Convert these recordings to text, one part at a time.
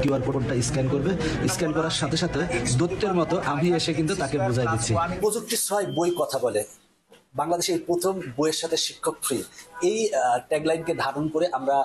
QR কোডটা scan করবে, scan করার সাথে সাথে দৈত্যের মতো আমি এসে কিন্তু তাকে বোঝাই দিচ্ছি। প্রযুক্তির সহায় বই কথা বলে, বাংলাদেশে এই প্রথম বইয়ের সাথে শিক্ষক ফ্রি, এই ট্যাগলাইনকে ধারণ করে আমরা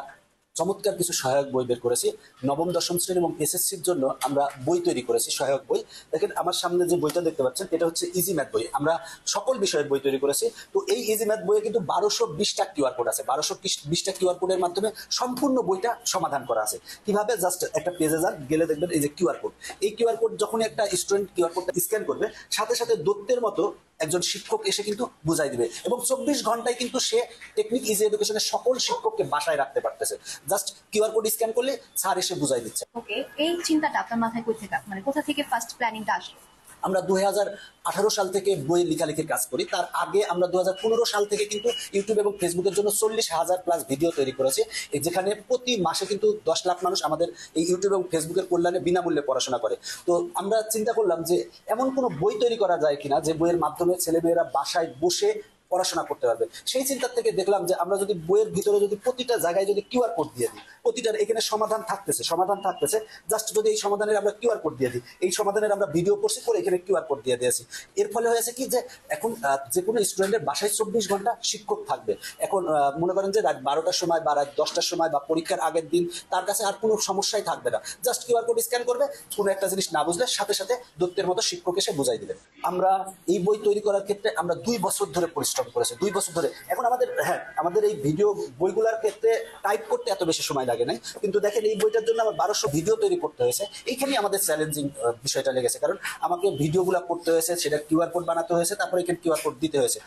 চমৎকার কিছু সহায়ক বই বের করেছি। নবম দশম শ্রেণী এবং এসএসসির জন্য আমরা বই তৈরি করেছি, সহায়ক বই। দেখেন আমার সামনে যে বইটা দেখতে পাচ্ছেন, এটা হচ্ছে ইজি ম্যাথ বই। আমরা সকল বিষয়ের বই তৈরি করেছি। তো এই ইজি ম্যাথ বইয়ে কিন্তু 1220টা কিউআর কোড আছে। 1220টা কিউআর কোডের মাধ্যমে সম্পূর্ণ বইটা সমাধান করা আছে। কিভাবে? জাস্ট একটা পেজে যান, গেলে দেখবেন এই যে কিউআর কোড। এই কিউআর কোড যখনই একটা স্টুডেন্ট কিউআর কোডটা স্ক্যান করবে, সাথে সাথে দৈত্যের মতো একজন শিক্ষক এসে কিন্তু বুঝাই দিবে, এবং 24 ঘন্টায় কিন্তু সে টেকনিক ইজি এডুকেশনের সকল শিক্ষককে বাসায় রাখতে পারতেছে। জাস্ট কিউআর কোড স্ক্যান করলে স্যার এসে বুঝাই দিচ্ছে। ওকে, এই চিন্তাটা আপনার মাথায় কোথা থেকে ফার্স্ট প্ল্যানিংটা আসলো? আমরা 2018 সাল থেকে বই লেখালেখির কাজ করি। তার আগে আমরা 2015 সাল থেকে কিন্তু ইউটিউব এবং ফেসবুকের জন্য 40,000+ ভিডিও তৈরি করেছি, যেখানে প্রতি মাসে কিন্তু 10 লাখ মানুষ আমাদের এই ইউটিউব এবং ফেসবুকের কল্যাণে বিনামূল্যে পড়াশোনা করে। তো আমরা চিন্তা করলাম যে এমন কোনো বই তৈরি করা যায় কিনা যে বইয়ের মাধ্যমে ছেলেমেয়েরা বাসায় বসে পড়াশোনা করতে পারবে। সেই চিন্তার থেকে দেখলাম যে আমরা যদি বইয়ের ভিতরে যদি প্রতিটা জায়গায় যদি কিউআর কোড দিয়ে দিই, প্রতিটার এখানে সমাধান থাকতেছে, জাস্ট যদি এই সমাধানের আমরা কিউআর কোড দিয়ে দিই, এই সমাধানের আমরা ভিডিও করছি করে এখানে কিউআর কোড দিয়ে দিয়েছি। এর ফলে হয়েছে কি যে এখন যে কোনো স্টুডেন্টের বাসায় 24 ঘন্টা শিক্ষক থাকবে। এখন মনে করেন যে রাত 12টার সময় বা রাত 10টার সময় বা পরীক্ষার আগের দিন তার কাছে আর কোনো সমস্যাই থাকবে না। জাস্ট কিউআর কোড স্ক্যান করবে, কোনো একটা জিনিস না বুঝলে সাথে সাথে দৈত্যের মতো শিক্ষক এসে বুঝাই দিলেন। আমরা এই বই তৈরি করার ক্ষেত্রে আমরা 2 বছর ধরে পরিশ্রম করেছে, 2 বছর ধরে। এখন আমাদের এই ভিডিও বইগুলোর ক্ষেত্রে টাইপ করতে এত বেশি সময় লাগে নাই, কিন্তু দেখেন এই বইটার জন্য আমার 1200 ভিডিও তৈরি করতে হয়েছে। এইখানেই আমাদের চ্যালেঞ্জিং বিষয়টা লেগেছে, কারণ আমাকে ভিডিওগুলো করতে হয়েছে, সেটা কিউআর কোড বানাতে হয়েছে, তারপরে এখানে কিউআর কোড দিতে হয়েছে।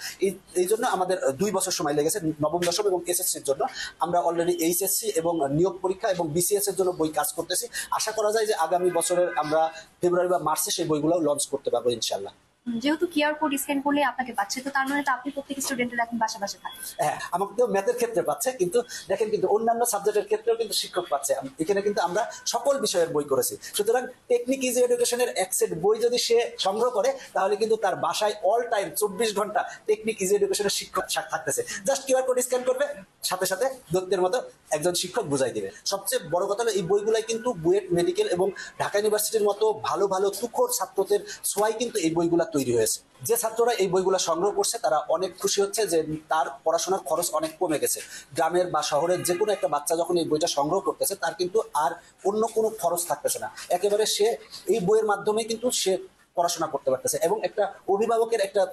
এই জন্য আমাদের 2 বছর সময় লেগেছে নবম দশম এবং এসএসসির জন্য। আমরা অলরেডি এইচএসসি এবং নিয়োগ পরীক্ষা এবং বিসিএস এর জন্য বই কাজ করতেছি। আশা করা যায় যে আগামী বছরের আমরা ফেব্রুয়ারি বা মার্চে সেই বইগুলো লঞ্চ করতে পারবো ইনশাল্লাহ। যেহেতু কিউআর কোড স্ক্যান করলে আপনাকে পাচ্ছে, তো তার মানে তো আপনি প্রত্যেক স্টুডেন্টের এখন বাসা থাকে। হ্যাঁ, আমাকেও ম্যাথের ক্ষেত্রে পাচ্ছে, কিন্তু দেখেন কিন্তু অন্যান্য সাবজেক্টের ক্ষেত্রেও কিন্তু শিক্ষক পাচ্ছে। এখানে কিন্তু আমরা সকল বিষয়ের বই করেছি। সুতরাং টেকনিক ইজি এডুকেশনের এক সেট বই যদি সে সংগ্রহ করে, তাহলে কিন্তু তার বাসায় অল টাইম 24 ঘন্টা টেকনিক ইজি এডুকেশনের শিক্ষক থাকতেছে। জাস্ট কিউআর কোড স্ক্যান করবে, সাথে সাথে দৈত্যের মতো একজন শিক্ষক বুঝাই দিবে। সবচেয়ে বড় কথা হলো এই বইগুলাই কিন্তু বুয়েট মেডিকেল এবং ঢাকা ইউনিভার্সিটির মতো ভালো ভালো তুখোড় ছাত্রদের ছোঁয়ায় কিন্তু এই বইগুলা তৈরি হয়েছে। যে ছাত্ররা এই বইগুলো সংগ্রহ করছে তারা অনেক খুশি হচ্ছে যে তার পড়াশোনার খরচ অনেক কমে গেছে। গ্রামের বা শহরের যে কোনো একটা বাচ্চা যখন এই বইটা সংগ্রহ করতেছে, তার কিন্তু আর অন্য কোনো খরচ থাকতেছে না। একেবারে সে এই বইয়ের মাধ্যমে কিন্তু সে পড়াশোনা করতে পারতেছে। এবং একটা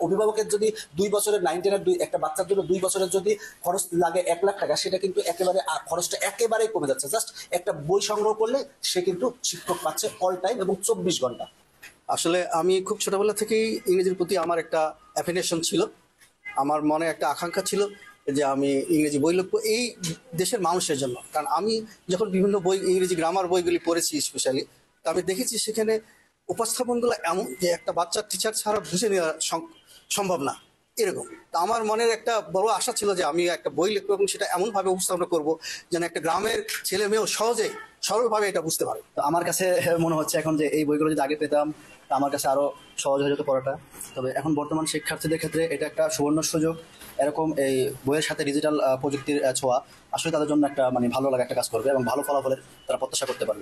অভিভাবকের যদি 2 বছরের 9, 10 একটা বাচ্চার জন্য 2 বছরের যদি খরচ লাগে 1 লাখ টাকা, সেটা কিন্তু একেবারে খরচটা একেবারেই কমে যাচ্ছে। জাস্ট একটা বই সংগ্রহ করলে সে কিন্তু শিক্ষক পাচ্ছে অল টাইম এবং 24 ঘন্টা। আসলে আমি খুব ছোটবেলা থেকেই ইংরেজির প্রতি আমার একটা অ্যাফিনেশন ছিল। আমার মনে একটা আকাঙ্ক্ষা ছিল যে আমি ইংরেজি বই লিখবো এই দেশের মানুষের জন্য। কারণ আমি যখন বিভিন্ন বই, ইংরেজি গ্রামার বইগুলি পড়েছি স্পেশালি, তা আমি দেখেছি সেখানে উপস্থাপনগুলো এমন যে একটা বাচ্চার টিচার ছাড়া বুঝে নেওয়া সম্ভব না, এরকম। তা আমার মনের একটা বড় আশা ছিল যে আমি একটা বই লিখবো এবং সেটা এমনভাবে উপস্থাপনা করবো যেন একটা গ্রামের ছেলে মেয়েও সহজেই সরলভাবে এটা বুঝতে পারে। তো আমার কাছে মনে হচ্ছে এখন যে এই বইগুলো যদি আগে পেতাম, তা আমার কাছে আরও সহজ হয়ে যেত পড়াটা। তবে এখন বর্তমান শিক্ষার্থীদের ক্ষেত্রে এটা একটা সুবর্ণ সুযোগ। এরকম এই বইয়ের সাথে ডিজিটাল প্রযুক্তির ছোঁয়া আসলে তাদের জন্য একটা ভালো লাগা একটা কাজ করবে এবং ভালো ফলাফলের তারা প্রত্যাশা করতে পারবে।